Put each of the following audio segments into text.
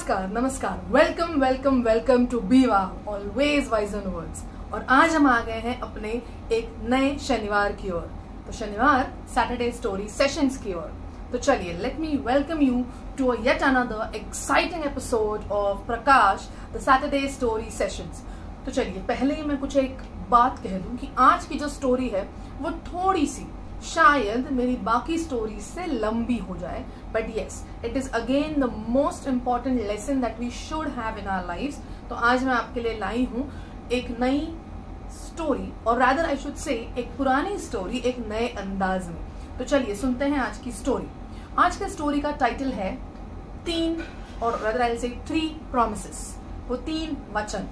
नमस्कार नमस्कार, welcome welcome welcome to Biwa always wise in words. और आज हम आ गए हैं अपने एक नए शनिवार की ओर। तो शनिवार सैटरडे स्टोरी सेशंस की ओर। तो चलिए, let me welcome you to yet another exciting episode of Prakash the Saturday story sessions. तो चलिए, पहले ही मैं कुछ एक बात कह दूं कि आज की जो स्टोरी है वो थोड़ी सी शायद मेरी बाकी स्टोरी से लंबी हो जाए, but yes, it is again the most important lesson that we should have in our lives. तो आज मैं आपके लिए लाई हूं एक नई स्टोरी, और रादर आई शुड से एक पुरानी स्टोरी एक नए अंदाज में। तो चलिए सुनते हैं आज की स्टोरी। आज की स्टोरी का टाइटल है 3 और रादर आई से 3 प्रॉमिसेस, वो 3 वचन।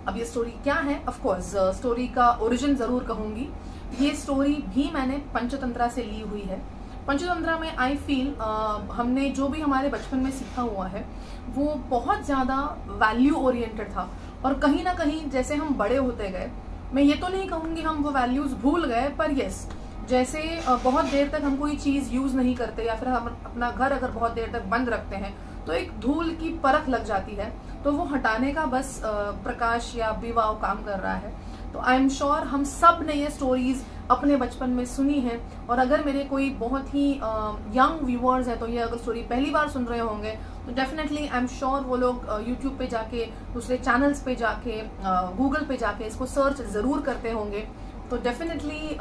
अब ये स्टोरी क्या है, ऑफ कोर्स स्टोरी का ओरिजिन जरूर कहूंगी। ये स्टोरी भी मैंने पंचतंत्रा से ली हुई है। पंचतंत्रा में आई फील हमने जो भी हमारे बचपन में सीखा हुआ है वो बहुत ज्यादा वैल्यू ओरिएंटेड था, और कहीं ना कहीं जैसे हम बड़े होते गए, मैं ये तो नहीं कहूंगी हम वो वैल्यूज भूल गए, पर यस, जैसे बहुत देर तक हम कोई चीज यूज नहीं करते या फिर हम अपना घर अगर बहुत देर तक बंद रखते हैं तो एक धूल की परख लग जाती है, तो वो हटाने का बस प्रकाश या विवाह काम कर रहा है। तो आई एम श्योर हम सब ने ये स्टोरीज अपने बचपन में सुनी है, और अगर मेरे कोई बहुत ही यंग व्यूअर्स है तो ये अगर स्टोरी पहली बार सुन रहे होंगे तो डेफिनेटली आई एम श्योर वो लोग यूट्यूब पे जाके, दूसरे चैनल्स पे जाके, गूगल पे जाके इसको सर्च जरूर करते होंगे। तो डेफिनेटली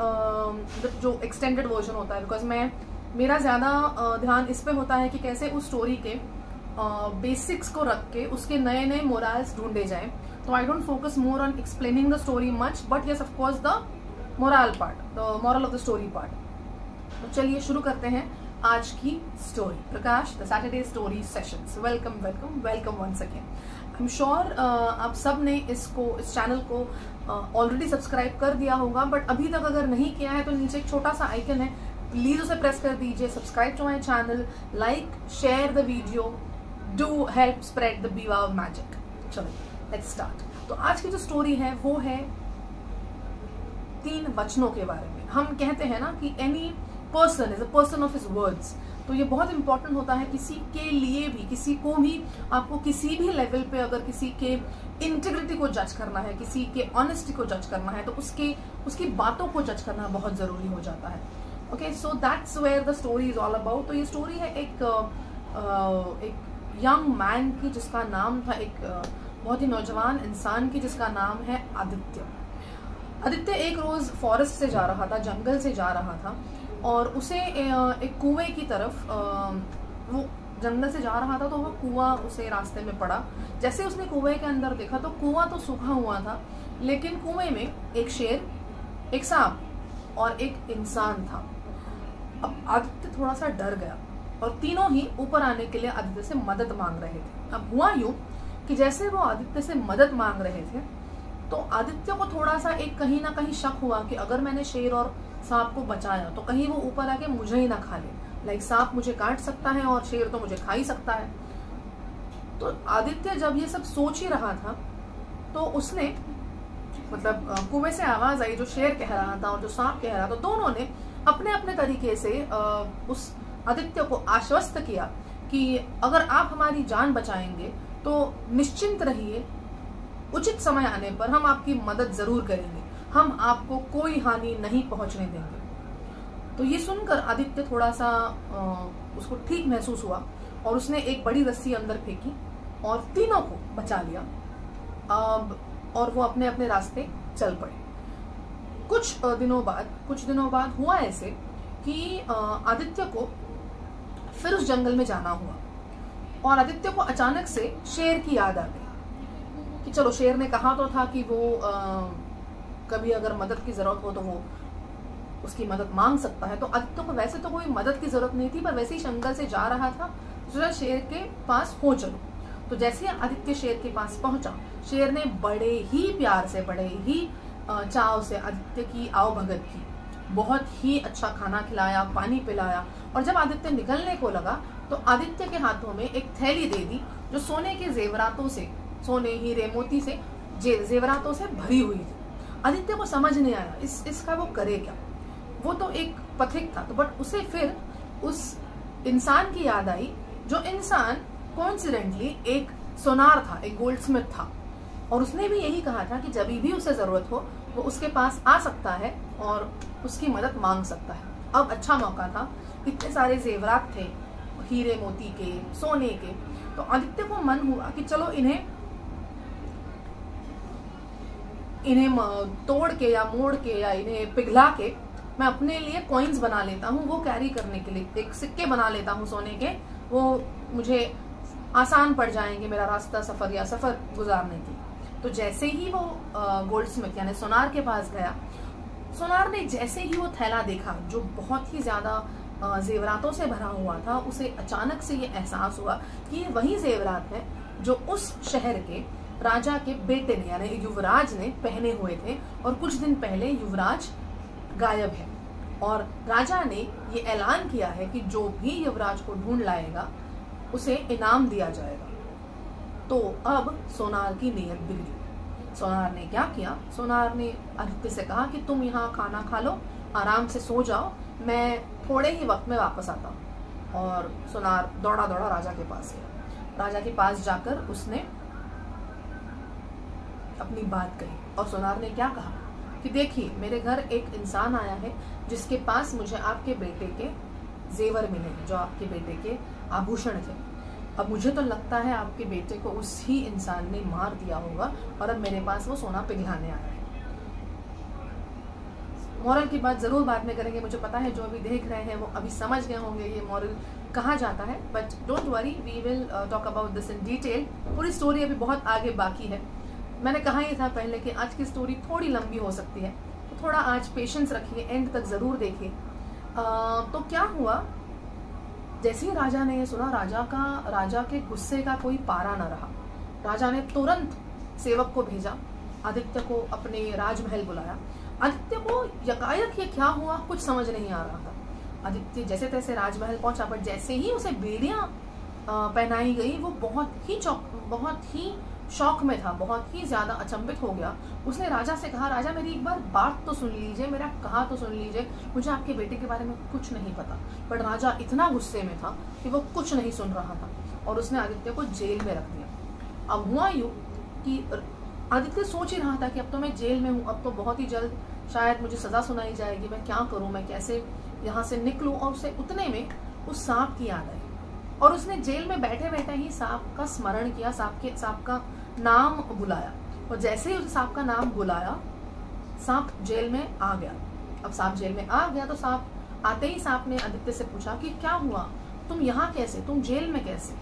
जो एक्सटेंडेड वर्जन होता है, बिकॉज मेरा ज्यादा ध्यान इस पे होता है कि कैसे उस स्टोरी के बेसिक्स को रख के उसके नए नए मोरल्स ढूंढे जाएं। तो I don't focus more on explaining the story much, but yes of course the moral part, the moral of the story part. तो चलिए शुरू करते हैं आज की story, Prakash the Saturday story sessions. Welcome welcome welcome once again. I am sure आप सब ने इस चैनल को ऑलरेडी सब्सक्राइब कर दिया होगा, बट अभी तक अगर नहीं किया है तो नीचे एक छोटा सा आइकन है, प्लीज उसे प्रेस कर दीजिए। Subscribe to my channel, like share the video, do help spread the Biwa magic. चलो लेट्स स्टार्ट। तो आज की जो स्टोरी है वो है 3 वचनों के बारे में। हम कहते हैं ना कि any person is a person of his words. तो ये बहुत इंपॉर्टेंट होता है किसी के लिए भी, किसी को भी, आपको किसी भी लेवल पे अगर किसी के इंटीग्रिटी को जज करना है, किसी के ऑनेस्टी को जज करना है, तो उसकी बातों को जज करना बहुत जरूरी हो जाता है। Okay, so that's where the story is all about. तो ये स्टोरी है एक यंग मैन की जिसका नाम था, एक बहुत ही नौजवान इंसान की जिसका नाम है आदित्य। आदित्य एक रोज फॉरेस्ट से जा रहा था, जंगल से जा रहा था, और उसे एक कुएं की तरफ, वो जंगल से जा रहा था तो वो कुआं उसे रास्ते में पड़ा। जैसे उसने कुएं के अंदर देखा तो कुआं तो सूखा हुआ था, लेकिन कुएं में एक शेर, एक सांप और एक इंसान था। अब आदित्य थोड़ा सा डर गया, और तीनों ही ऊपर आने के लिए आदित्य से मदद मांग रहे थे। अब हुआ यूं कि जैसे वो आदित्य से मदद मांग रहे थे तो आदित्य को थोड़ा सा एक कहीं ना कहीं शक हुआ कि अगर मैंने शेर और सांप को बचाया तो कहीं वो ऊपर आके मुझे ही ना खा ले। लाइक सांप मुझे काट सकता है और शेर तो मुझे खा ही सकता है। तो आदित्य जब ये सब सोच ही रहा था तो उसने, मतलब कुएं से आवाज आई, जो शेर कह रहा था और जो सांप कह रहा था, दोनों ने अपने अपने तरीके से उस आदित्य को आश्वस्त किया कि अगर आप हमारी जान बचाएंगे तो निश्चिंत रहिए, उचित समय आने पर हम आपकी मदद जरूर करेंगे, हम आपको कोई हानि नहीं पहुंचने देंगे। तो ये सुनकर आदित्य थोड़ा सा उसको ठीक महसूस हुआ, और उसने एक बड़ी रस्सी अंदर फेंकी और तीनों को बचा लिया। और वो अपने अपने रास्ते चल पड़े। कुछ दिनों बाद हुआ ऐसे कि आदित्य को फिर उस जंगल में जाना हुआ, और आदित्य को अचानक से शेर की याद आ गई कि चलो, शेर ने कहा तो था कि वो कभी अगर मदद की जरूरत हो तो वो उसकी मदद मांग सकता है। तो आदित्य को वैसे तो कोई मदद की जरूरत नहीं थी, पर वैसे ही जंगल से जा रहा था, तो शेर के पास हो चलो। तो जैसे आदित्य शेर के पास पहुंचा, शेर ने बड़े ही प्यार से, बड़े ही चाव से आदित्य की आवभगत की, बहुत ही अच्छा खाना खिलाया, पानी पिलाया। और जब आदित्य निकलने को लगा तो आदित्य के हाथों में एक थैली दे दी जो सोने के जेवरातों से, सोने हीरे मोती से जेवरातों से भरी हुई थी। आदित्य को समझ नहीं आया इसका वो करे क्या। वो तो एक पथिक था, तो बट उसे फिर उस इंसान की याद आई जो इंसान कोइंसिडेंटली एक सोनार था, एक गोल्डस्मिथ था, और उसने भी यही कहा था कि जब भी उसे जरूरत हो वो उसके पास आ सकता है और उसकी मदद मांग सकता है। अब अच्छा मौका था, इतने सारे जेवरात थे, हीरे मोती के, सोने के। तो आदित्य को मन हुआ कि चलो इन्हें तोड़ के या मोड़ के या इन्हें पिघला के मैं अपने लिए कॉइन्स बना लेता हूँ, वो कैरी करने के लिए एक सिक्के बना लेता हूँ सोने के, वो मुझे आसान पड़ जाएंगे मेरा रास्ता सफर या सफर गुजारने की। तो जैसे ही वो गोल्डस्मिथ यानी सोनार के पास गया, सोनार ने जैसे ही वो थैला देखा जो बहुत ही ज्यादा जेवरातों से भरा हुआ था, उसे अचानक से ये एहसास हुआ कि ये वही जेवरात है जो उस शहर के राजा के बेटे ने यानी युवराज ने पहने हुए थे, और कुछ दिन पहले युवराज गायब है और राजा ने ये ऐलान किया है कि जो भी युवराज को ढूंढ लाएगा उसे इनाम दिया जाएगा। तो अब सोनार की नीयत बिगड़ी। सोनार ने क्या किया, सोनार ने आदित्य से कहा कि तुम यहाँ खाना खा लो, आराम से सो जाओ, मैं थोड़े ही वक्त में वापस आता हूँ। और सोनार दौड़ा दौड़ा राजा के पास गया। राजा के पास जाकर उसने अपनी बात कही, और सोनार ने क्या कहा कि देखिए मेरे घर एक इंसान आया है जिसके पास मुझे आपके बेटे के जेवर मिले, जो आपके बेटे के आभूषण थे। अब मुझे तो लगता है आपके बेटे को उसी इंसान ने मार दिया होगा और अब मेरे पास वो सोना पिघलाने आया है। मॉरल की बात जरूर बाद में करेंगे, मुझे पता है जो अभी देख रहे हैं वो अभी समझ गए होंगे ये मॉरल कहा जाता है, but don't worry, we will talk about this in detail. पूरी स्टोरी अभी बहुत आगे बाकी है। मैंने कहा ही था पहले कि आज की स्टोरी थोड़ी लंबी हो सकती है, तो थोड़ा आज पेशेंस रखिए, एंड तक जरूर देखिए। तो क्या हुआ, जैसे ही राजा ने ये सुना, राजा के गुस्से का कोई पारा न रहा। राजा ने तुरंत सेवक को भेजा, आदित्य को अपने राजमहल बुलाया। आदित्य को यकायक ये क्या हुआ कुछ समझ नहीं आ रहा था। आदित्य जैसे तैसे राजमहल पहुंचा, पर जैसे ही उसे बेड़ियां पहनाई गई वो बहुत ही शौक में था, बहुत ही ज्यादा अचंभित हो गया। उसने राजा से कहा, राजा मेरी एक बार बात तो सुन लीजिए, मेरा कहा तो सुन लीजिए, मुझे आपके बेटे के बारे में कुछ नहीं पता। पर राजा इतना गुस्से में था कि वो कुछ नहीं सुन रहा था और उसने आदित्य को जेल में रख दिया। अब हुआ यूं कि आदित्य सोच ही रहा था कि अब तो मैं जेल में हूँ, अब तो बहुत ही जल्द शायद मुझे सजा सुनाई जाएगी, मैं क्या करूँ, मैं कैसे यहाँ से निकलूँ। और उसे उतने में उस सांप की याद आई और उसने जेल में बैठे बैठे ही सांप का स्मरण किया, सांप का नाम बुलाया। और जैसे ही उस सांप का नाम बुलाया, सांप जेल में आ गया। अब सांप जेल में आ गया तो सांप आते ही सांप ने आदित्य से पूछा कि क्या हुआ, तुम यहाँ कैसे, तुम जेल में कैसे।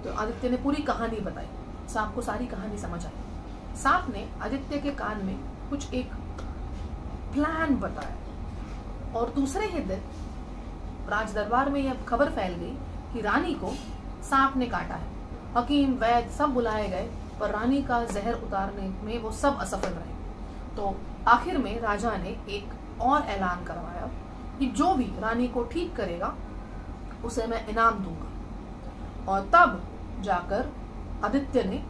तो आदित्य ने पूरी कहानी बताई। सांप को सारी कहानी समझ आई। सांप ने आदित्य के कान में कुछ एक प्लान बताया और दूसरे ही दिन राज दरबार में यह खबर फैल गई कि रानी को सांप ने काटा है। हकीम वैद्य सब बुलाए गए पर रानी का जहर उतारने में वो सब असफल रहे। तो आखिर में राजा ने एक और ऐलान करवाया कि जो भी रानी को ठीक करेगा उसे मैं इनाम दूंगा। और तब जाकर आदित्य ने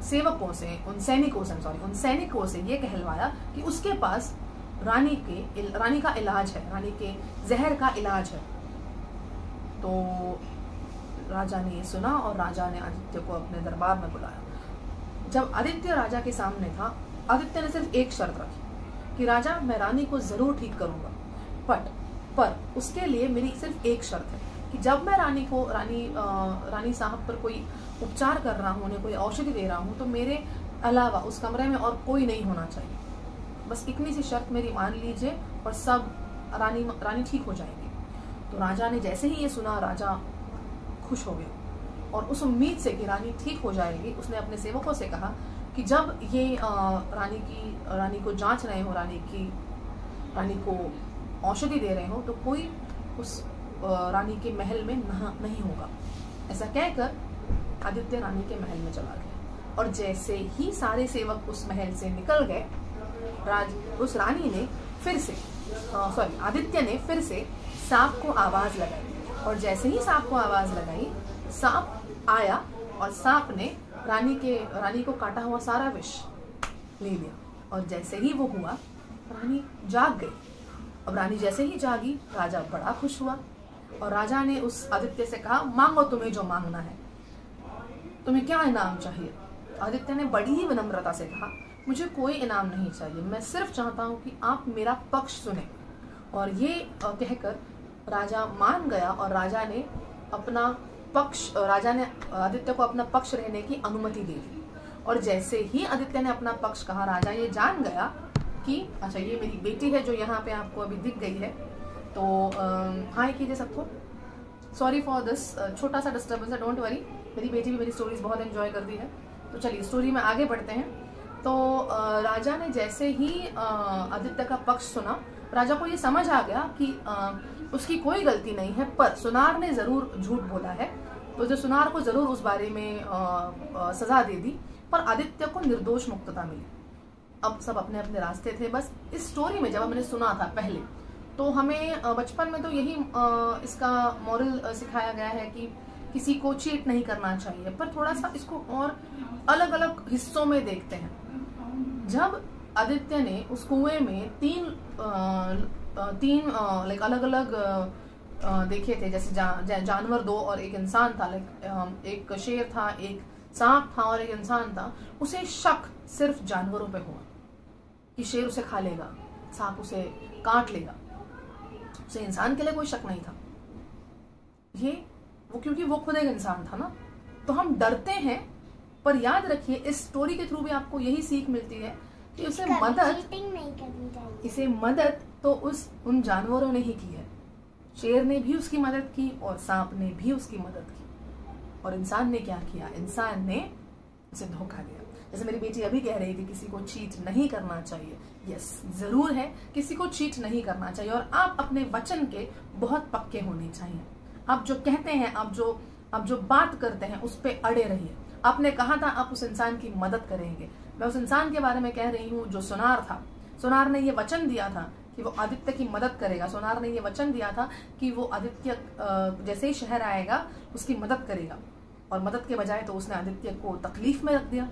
सेवकों से, उन सैनिकों से ये कहलवाया कि उसके पास रानी का इलाज है, रानी के जहर का इलाज है। तो राजा ने ये सुना और राजा ने आदित्य को अपने दरबार में बुलाया। जब आदित्य राजा के सामने था, आदित्य ने सिर्फ एक शर्त रखी कि राजा मैं रानी को जरूर ठीक करूंगा, पर उसके लिए मेरी सिर्फ एक शर्त है कि जब मैं रानी साहब पर कोई उपचार कर रहा हूँ, उन्हें कोई औषधि दे रहा हूँ, तो मेरे अलावा उस कमरे में और कोई नहीं होना चाहिए। बस इतनी सी शर्त मेरी मान लीजिए और सब रानी ठीक हो जाएगी। तो राजा ने जैसे ही ये सुना, राजा खुश हो गया और उस उम्मीद से कि रानी ठीक हो जाएगी, उसने अपने सेवकों से कहा कि जब ये रानी को जांच रहे हो, रानी को औषधि दे रहे हो, तो कोई उस रानी के महल में नहीं होगा। ऐसा कहकर आदित्य रानी के महल में चला गया और जैसे ही सारे सेवक उस महल से निकल गए, आदित्य ने फिर से सांप को आवाज लगाई और जैसे ही सांप को आवाज लगाई, सांप आया और सांप ने रानी को काटा हुआ सारा विष ले लिया। और जैसे ही वो हुआ, रानी जाग गई। अब रानी जैसे ही जागी, राजा बड़ा खुश हुआ और राजा ने उस आदित्य से कहा, मांगो तुम्हें जो मांगना है। तुम्हें क्या इनाम चाहिए? आदित्य ने बड़ी ही विनम्रता से कहा, मुझे कोई इनाम नहीं चाहिए, मैं सिर्फ चाहता हूँ कि आप मेरा पक्ष सुने। और ये कहकर राजा मान गया और राजा ने आदित्य को अपना पक्ष रहने की अनुमति दे दी। और जैसे ही आदित्य ने अपना पक्ष कहा, राजा ये जान गया कि अच्छा ये मेरी बेटी है जो यहाँ पे आपको अभी दिख गई है। तो हाय कीजिए सबको, सॉरी फॉर दिस छोटा सा डिस्टर्बेंस है, डोंट वरी, मेरी बेटी भी मेरी स्टोरीज बहुत एंजॉय करती है। तो चलिए स्टोरी में आगे बढ़ते हैं। तो राजा ने जैसे ही आदित्य का पक्ष सुना, राजा को ये समझ आ गया कि उसकी कोई गलती नहीं है, पर सुनार ने जरूर झूठ बोला है, तो जो सुनार को जरूर उस बारे में सजा दे दी, पर आदित्य को निर्दोष मुक्तता मिली। अब सब अपने अपने रास्ते थे। बस इस स्टोरी में जब हमने सुना था पहले, तो हमें बचपन में तो यही इसका मॉरल सिखाया गया है कि किसी को चीट नहीं करना चाहिए, पर थोड़ा सा इसको और अलग अलग हिस्सों में देखते हैं। जब आदित्य ने उस कुएं में तीन लाइक अलग अलग देखे थे, जैसे जानवर दो और एक इंसान था, लाइक एक शेर था, एक सांप था और एक इंसान था। उसे शक सिर्फ जानवरों पे हुआ कि शेर उसे खा लेगा, सांप उसे काट लेगा, उसे इंसान के लिए कोई शक नहीं था। क्योंकि वो खुद एक इंसान था ना। तो हम डरते हैं, पर याद रखिए इस स्टोरी के थ्रू भी आपको यही सीख मिलती है कि उसे मदद तो उन जानवरों ने ही की है। शेर ने भी उसकी मदद की और सांप ने भी उसकी मदद की, और इंसान ने क्या किया? इंसान ने उसे धोखा दिया। जैसे मेरी बेटी अभी कह रही थी किसी को चीट नहीं करना चाहिए। यस, जरूर है, किसी को चीट नहीं करना चाहिए, और आप अपने वचन के बहुत पक्के होने चाहिए। आप जो कहते हैं, आप जो बात करते हैं, उस पर अड़े रहिए। आपने कहा था आप उस इंसान की मदद करेंगे। मैं उस इंसान के बारे में कह रही हूँ जो सुनार था। सुनार ने ये वचन दिया था कि वो आदित्य की मदद करेगा। सुनार ने ये वचन दिया था कि वो आदित्य जैसे ही शहर आएगा उसकी मदद करेगा, और मदद के बजाय तो उसने आदित्य को तकलीफ में रख दिया।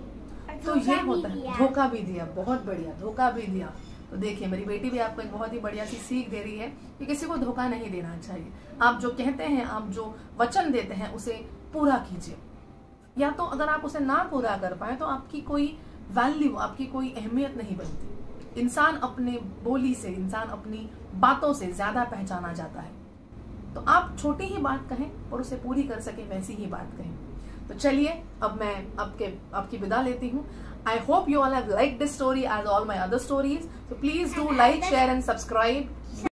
तो ये होता है, धोखा भी दिया। बहुत बढ़िया, धोखा भी दिया। तो देखिए मेरी बेटी भी आपको एक बहुत ही बढ़िया सी सीख दे रही है कि किसी को धोखा नहीं देना चाहिए। आप जो कहते हैं, आप जो वचन देते हैं, उसे पूरा कीजिए। या तो अगर आप उसे ना पूरा कर पाए तो आपकी कोई वैल्यू, आपकी कोई अहमियत नहीं बनती। इंसान अपने बोली से, इंसान अपनी बातों से ज्यादा पहचाना जाता है। तो आप छोटी ही बात कहें और उसे पूरी कर सके वैसी ही बात कहें। तो चलिए अब मैं आपकी विदा लेती हूँ। I hope you all have liked this story as all my other stories. So please do like, share and subscribe.